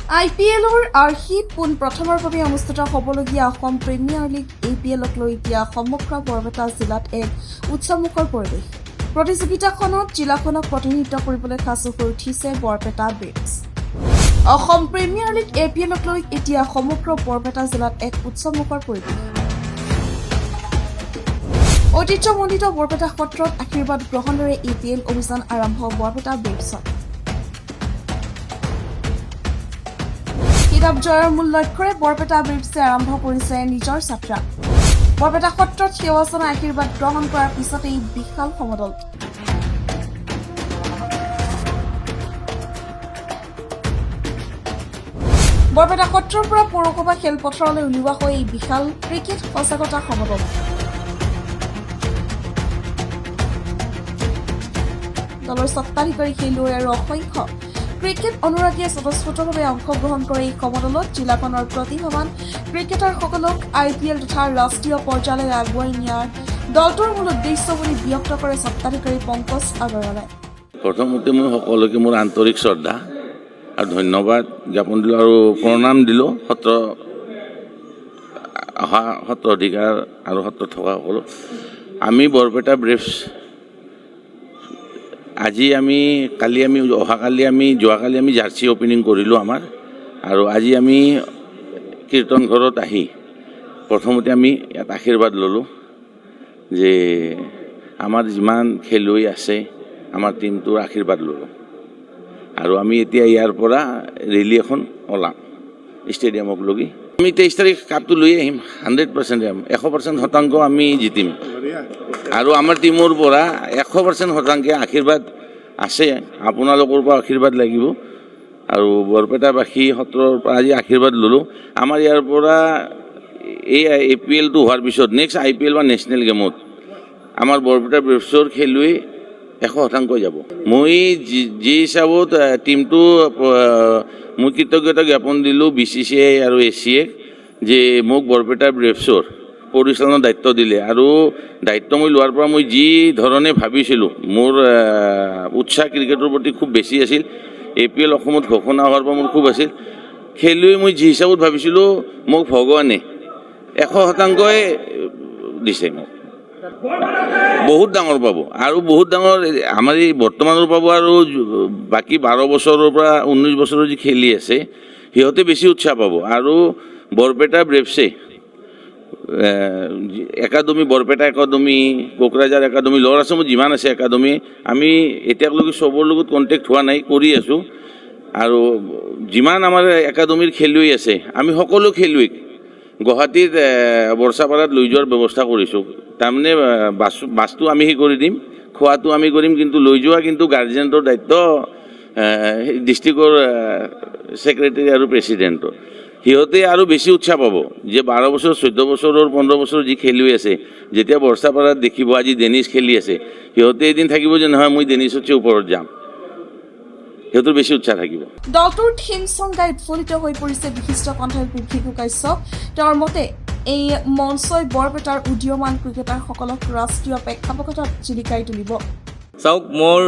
IPLৰ আৰ্হিত পোনপ্ৰথমৰ বাবে অনুষ্ঠিত হ'বলগীয়া অসম প্ৰিমিয়াৰ লীগ APLক লৈ এতিয়া সমগ্ৰ বৰপেটা জিলাত এক উৎসৱমুখৰ পৰিৱেশ। প্ৰতিযোগিতাখনত জিলাখনক প্ৰতিনিধিত্ব কৰিবলৈ সাজু হৈ উঠিছে বৰপেটা ব্ৰেভছ। অসম প্ৰিমিয়াৰ লীগ APLক লৈ এতিয়া সমগ্ৰ বৰপেটা জিলাত এক উৎসৱমুখৰ পৰিৱেশ। ঐতিহ্যমণ্ডিত বৰপেটা সত্ৰত আশীৰ্বাদ গ্ৰহণেৰে APL অভিযান আৰম্ভ বৰপেটা ব্ৰেভছত। কিতাপ জয়ৰ মূল লক্ষ্যৰে বৰপেটা ব্ৰেভছে আৰম্ভ কৰিছে নিজৰ যাত্ৰা। বৰপেটা সত্ৰত সেৱাচনা আশীৰ্বাদ গ্ৰহণ কৰাৰ পিছতে এই বিশাল সমদল। বৰপেটা সত্ৰৰ পৰা পৌৰসভা খেলপথাৰলৈ উলিওৱা হয় এই বিশাল ক্ৰিকেট সজাগতা সমদল। দলৰ স্বত্বাধিকাৰী খেলুৱৈ আৰু অসংখ্য ক্ৰিকেট অনুৰাগীয়ে স্বতঃস্ফূৰ্তভাৱে অংশগ্ৰহণ কৰে এই সমদলত জিলাখনৰ প্ৰতিভাৱান ক্ৰিকেটাৰসকলক IPL তথা ৰাষ্ট্ৰীয় পৰ্যায়লৈ আগুৱাই নিয়াৰ দলটোৰ মূল উদ্দেশ্য বুলি ব্যক্ত কৰে স্বত্বাধিকাৰী পংকজ আগৰৱালাই। প্ৰথমতে মই সকলোকে মোৰ আন্তৰিক শ্ৰদ্ধা আৰু ধন্যবাদ জ্ঞাপন দিলোঁ আৰু প্ৰণাম দিলোঁ সত্ৰ অধিকাৰ আৰু সত্ৰত থকা সকলো। আমি বৰপেটা ব্ৰেভছ যোৱাকালি আমি জাৰ্চি অপেনিং কৰিলোঁ আমাৰ, আৰু আজি আমি কীৰ্তন ঘৰত আহি প্ৰথমতে আমি ইয়াত আশীৰ্বাদ ল'লোঁ যে আমাৰ যিমান খেলুৱৈ আছে আমাৰ টীমটোৰ আশীৰ্বাদ ল'লোঁ, আৰু আমি এতিয়া ইয়াৰ পৰা ৰেলী এখন ওলাম ষ্টেডিয়ামক লগি। আমি 23 তাৰিখ কাপটো লৈ আহিম 100% 100% আমি জিতিম, আৰু আমাৰ টীমৰ পৰা 100% আশীৰ্বাদ আছে। আপোনালোকৰ পৰা আশীৰ্বাদ লাগিব, আৰু বৰপেটাবাসী সত্ৰৰ পৰা আজি আশীৰ্বাদ ল'লোঁ। আমাৰ ইয়াৰ পৰা এই APLটো হোৱাৰ পিছত নেক্সট IPL বা নেশ্যনেল গেমত আমাৰ বৰপেটা ব্ৰেভছৰ খেলুৱৈ 100% যাব। মই যি হিচাপত টীমটো মই কৃতজ্ঞতা জ্ঞাপন দিলোঁ BCCI আৰু ACAক যে মোক বৰপেটা ব্ৰেভছৰ পৰিচালনাৰ দায়িত্ব দিলে, আৰু দায়িত্ব মই লোৱাৰ পৰা মই যি ধৰণে ভাবিছিলোঁ, মোৰ উৎসাহ ক্ৰিকেটৰ প্ৰতি খুব বেছি আছিল। APL অসমত ঘোষণা হোৱাৰ পৰা মোৰ খুব আছিল। খেলুৱৈ মই যি হিচাপত ভাবিছিলোঁ মোক ভগৱানে 100% দিছে। মোক বহুত ডাঙৰ পাব, আৰু বহুত ডাঙৰ আমাৰ এই বৰ্তমানৰ পাব, আৰু বাকী 12 বছৰৰ পৰা 19 বছৰৰ যি খেলি আছে সিহঁতে বেছি উৎসাহ পাব। আৰু Barpeta braves academy, Barpeta academy, Kokrajhar academy, ল'ৰা আছামত যিমান আছে একাডেমি, আমি এতিয়ালৈকে চবৰ লগত কণ্টেক্ট হোৱা নাই, কৰি আছোঁ। আৰু যিমান আমাৰ একাডেমিৰ খেলুৱৈ আছে আমি সকলো খেলুৱৈক গুৱাহাটীত বৰ্ষাপাৰাত লৈ যোৱাৰ ব্যৱস্থা কৰিছোঁ। তাৰমানে বাছটো আমি কৰি দিম, খোৱাটো আমি কৰিম, কিন্তু লৈ যোৱা কিন্তু গাৰ্জেণ্টৰ দায়িত্ব ডিষ্ট্ৰিক্টৰ ছেক্ৰেটাৰী আৰু প্ৰেছিডেণ্টৰ। সিহঁতে আৰু বেছি উৎসাহ পাব যে 12 বছৰ, 14 বছৰৰ, 15 বছৰৰ যি খেলুৱৈ আছে, যেতিয়া বৰ্ষাপাৰাত দেখিব আজি ডেনিছ খেলি আছে, সিহঁতে এদিন থাকিব যে নহয় মই ডেনিছতছে ওপৰত যাম, সিহঁতৰ বেছি উৎসাহ থাকিব। দলটোৰ থিম ছং গাই উৎফুল্লিত হৈ পৰিছে বিশিষ্ট কণ্ঠশিল্পী ভিকু কাশ্যপ। তেওঁৰ মতে এই মঞ্চই বৰপেটাৰ উদীয়মান ক্ৰিকেটাৰসকলক ৰাষ্ট্ৰীয় প্ৰেক্ষাপটত জিলিকাই তুলিব। চাওক, মোৰ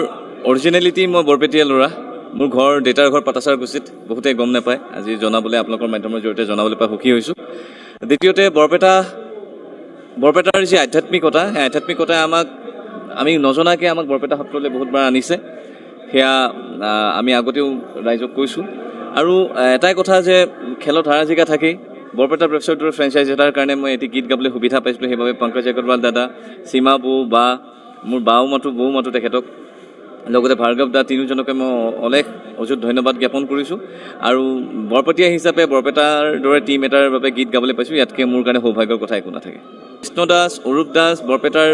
অৰিজিনেলিটি মই বৰপেটীয়া ল'ৰা। মোৰ ঘৰ, দেউতাৰ ঘৰ পাটাচাৰকুছিত। বহুতে গম নাপায়, আজি জনাবলৈ আপোনালোকৰ মাধ্যমৰ জৰিয়তে জনাবলৈ পাই সুখী হৈছোঁ। দ্বিতীয়তে বৰপেটাৰ যি আধ্যাত্মিকতা, সেই আধ্যাত্মিকতাই আমি নজনাকৈ আমাক বৰপেটা সত্ৰলৈ বহুতবাৰ আনিছে। সেয়া আমি আগতেও ৰাইজক কৈছোঁ। আৰু এটাই কথা যে খেলৰ ধাৰা থাকেই। বৰপেটা ব্ৰেভছৰ দৰে ফ্ৰেঞ্চাইজ এটাৰ কাৰণে মই এটি গীত গাবলৈ সুবিধা পাইছিলোঁ, সেইবাবে পংকজ আগৰৱাল দাদা, সীমা বৌ, বা মোৰ বৌ মাতো তেখেতক, লগতে ভাৰ্গৱ দা, তিনিওজনকে মই অযুত ধন্যবাদ জ্ঞাপন কৰিছোঁ। আৰু বৰপেটীয়া হিচাপে বৰপেটাৰ দৰে টীম এটাৰ বাবে গীত গাবলৈ পাইছোঁ, ইয়াতকৈ মোৰ কাৰণে সৌভাগ্যৰ কথা একো নাথাকে। কৃষ্ণ দাস, অৰূপ দাস বৰপেটাৰ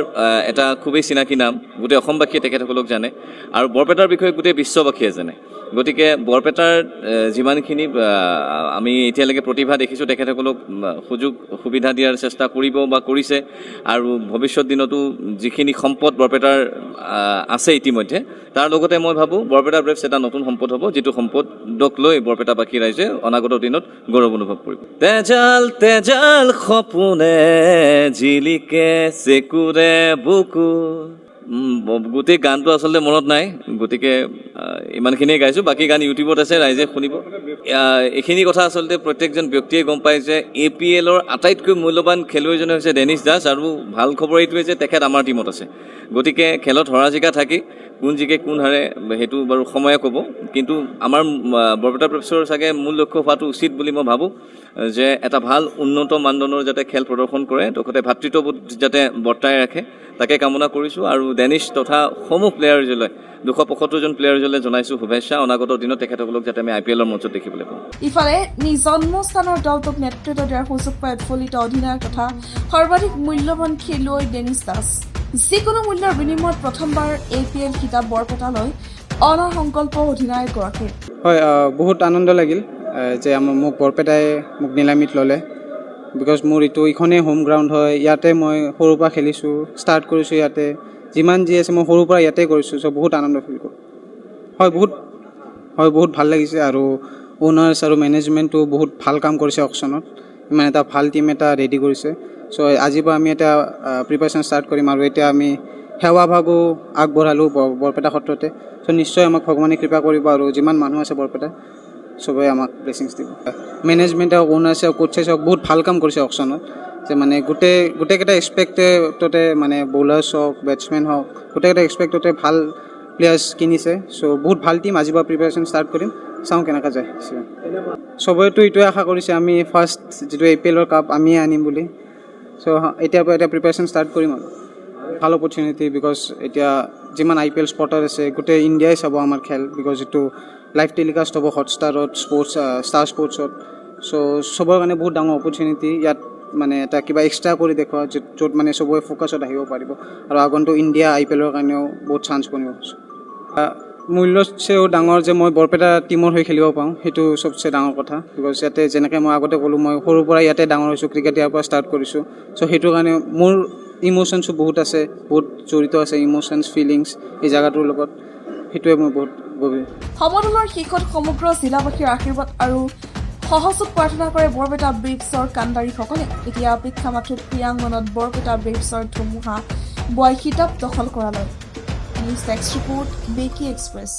এটা খুবেই চিনাকি নাম, গোটেই অসমবাসীয়ে তেখেতসকলক জানে, আৰু বৰপেটাৰ বিষয়ে গোটেই বিশ্ববাসীয়ে জানে। গতিকে বৰপেটাৰ যিমানখিনি আমি এতিয়ালৈকে প্ৰতিভা দেখিছোঁ, তেখেতসকলক সুযোগ সুবিধা দিয়াৰ চেষ্টা কৰিব বা কৰিছে, আৰু ভৱিষ্যত দিনতো যিখিনি সম্পদ বৰপেটাৰ আছে ইতিমধ্যে, তাৰ লগতে মই ভাবোঁ বৰপেটা ব্ৰেভছ এটা নতুন সম্পদ হ'ব, যিটো সম্পদক লৈ বৰপেটাবাসী ৰাইজে অনাগত দিনত গৌৰৱ অনুভৱ কৰিব। তেজাল সপোনে জিলিকে চেকুৰে বুকু, গোটেই গানটো আচলতে মনত নাই, গতিকে ইমানখিনিয়ে গাইছোঁ। বাকী গান ইউটিউবত আছে, ৰাইজে শুনিব। এইখিনি কথা আচলতে প্ৰত্যেকজন ব্যক্তিয়ে গম পায় যে APLৰ আটাইতকৈ মূল্যৱান খেলুৱৈজনে হৈছে ডেনিছ দাস, আৰু ভাল খবৰ এইটোৱে যে তেখেত আমাৰ টীমত আছে। গতিকে খেলত হৰা জিকা থাকে, কোন জিকে কোন হাৰে সেইটো বাৰু সময়ে ক'ব, কিন্তু আমাৰ বৰপেটা প্ৰেপছৰ চাগে মূল লক্ষ্য হোৱাটো উচিত বুলি মই ভাবোঁ, যে এটা ভাল উন্নত মানদণ্ডৰ যাতে খেল প্ৰদৰ্শন কৰে, লগতে ভাতৃত্ববোধ যাতে বৰ্তাই ৰাখে, তাকে কামনা কৰিছোঁ। আৰু ডেনিছ তথা সমূহ প্লেয়াৰজলৈ 275জন প্লেয়াৰজলৈ জনাইছোঁ শুভেচ্ছা। অনাগত দিনত তেখেতসকলক যাতে আমি IPLৰ মঞ্চত দেখিবলৈ পাওঁ। ইফালে নিজ জন্মস্থানৰ দলটোক নেতৃত্ব দিয়াৰ সুযোগ পাই উৎফুল্লিত অধিনায়ক তথা সৰ্বাধিক মূল্যৱান খেলুৱৈ ডেনিছ দাস। যিকোনো মূল্যৰ বিনিময়ত প্ৰথমবাৰ APL খিতাপ বৰপেটালৈ অনাৰ সংকল্প অধিনায়কগৰাকীৰ। হয়, বহুত আনন্দ লাগিল যে মোক বৰপেটাই মোক নিলামীত ল'লে, বিকজ মোৰ এইখনেই হোম গ্ৰাউণ্ড হয়। ইয়াতে মই সৰুৰ পৰা খেলিছোঁ, ষ্টাৰ্ট কৰিছোঁ ইয়াতে, যিমান যি আছে মই সৰুৰ পৰা ইয়াতে কৰিছোঁ। চ' বহুত আনন্দ ফিল কৰোঁ। বহুত ভাল লাগিছে, আৰু অ'নাৰ্ছ আৰু মেনেজমেণ্টটো বহুত ভাল কাম কৰিছে অকশ্যনত। ইমান এটা ভাল টিম এটা ৰেডি কৰিছে। চ' আজিৰ পৰা আমি এটা প্ৰিপাৰেশ্যন ষ্টাৰ্ট কৰিম, আৰু এতিয়া আমি সেৱা ভাগো আগবঢ়ালোঁ বৰপেটা সত্ৰতে। চ' নিশ্চয় আমাক ভগৱানে কৃপা কৰিব, আৰু যিমান মানুহ আছে বৰপেটা চবেই আমাক ব্লেছিংছ দিব। মেনেজমেণ্টে হওক, অ'নাৰ্ছে হওক, কোচেছ হওক, বহুত ভাল কাম কৰিছে অকশ্যনত। যে মানে গোটেইকেইটা এক্সপেক্টতে মানে বলাৰ্ছ হওক, বেটছমেন হওক, গোটেইকেইটা এক্সপেক্টতে ভাল প্লেয়াৰ্ছ কিনিছে। চ' বহুত ভাল টিম। আজিৰ পৰা প্ৰিপাৰেশ্যন ষ্টাৰ্ট কৰিম, চাওঁ কেনেকৈ যায়। চবেইতো এইটোৱে আশা কৰিছে আমি ফাৰ্ষ্ট যিটো APLৰ কাপ আমিয়ে আনিম বুলি। চ' এতিয়াৰ পৰা প্ৰিপাৰেশ্যন ষ্টাৰ্ট কৰিম, আৰু ভাল অপৰচুনিটি, বিকজ এতিয়া যিমান IPL স্পটাৰ আছে গোটেই ইণ্ডিয়াই চাব আমাৰ খেল, বিকজ এইটো লাইভ টেলিকাষ্ট হ'ব হটষ্টাৰত, ষ্টাৰ স্পৰ্টছত। চ' চবৰ কাৰণে বহুত ডাঙৰ অপৰচুনিটি ইয়াত, মানে এটা কিবা এক্সট্ৰা কৰি দেখুওৱা, য'ত মানে চবৰে ফ'কাছত আহিব পাৰিব, আৰু আগন্তুক ইণ্ডিয়া IPLৰ কাৰণেও বহুত চান্স বনিব। মূল্যতছেও ডাঙৰ যে মই বৰপেটা টীমৰ হৈ খেলিব পাওঁ, সেইটো চবচে ডাঙৰ কথা। বিকজ ইয়াতে যেনেকৈ মই আগতে ক'লোঁ, মই সৰুৰ পৰা ইয়াতে ডাঙৰ হৈছোঁ, ক্ৰিকেট ইয়াৰ পৰা ষ্টাৰ্ট কৰিছোঁ। চ' সেইটো কাৰণে মোৰ ইম'শ্যনছো বহুত আছে, বহুত জড়িত আছে ইম'শ্যনছ, ফিলিংছ এই জেগাটোৰ লগত। সেইটোৱে মই বহুত গভীৰ। সমদলৰ শীৰ্ষত সমগ্ৰ জিলাবাসীৰ আশীৰ্বাদ আৰু সহযোগ প্ৰাৰ্থনা কৰে বৰপেটা ব্ৰেভছৰ কাণ্ডাৰীসকলে। এতিয়া অপেক্ষা মাথো ক্ৰীড়াংগনত বৰপেটা ব্ৰেভছৰ ধুমুহা বোৱাই খিতাপ দখল কৰালৈ। News desk report, Beki express.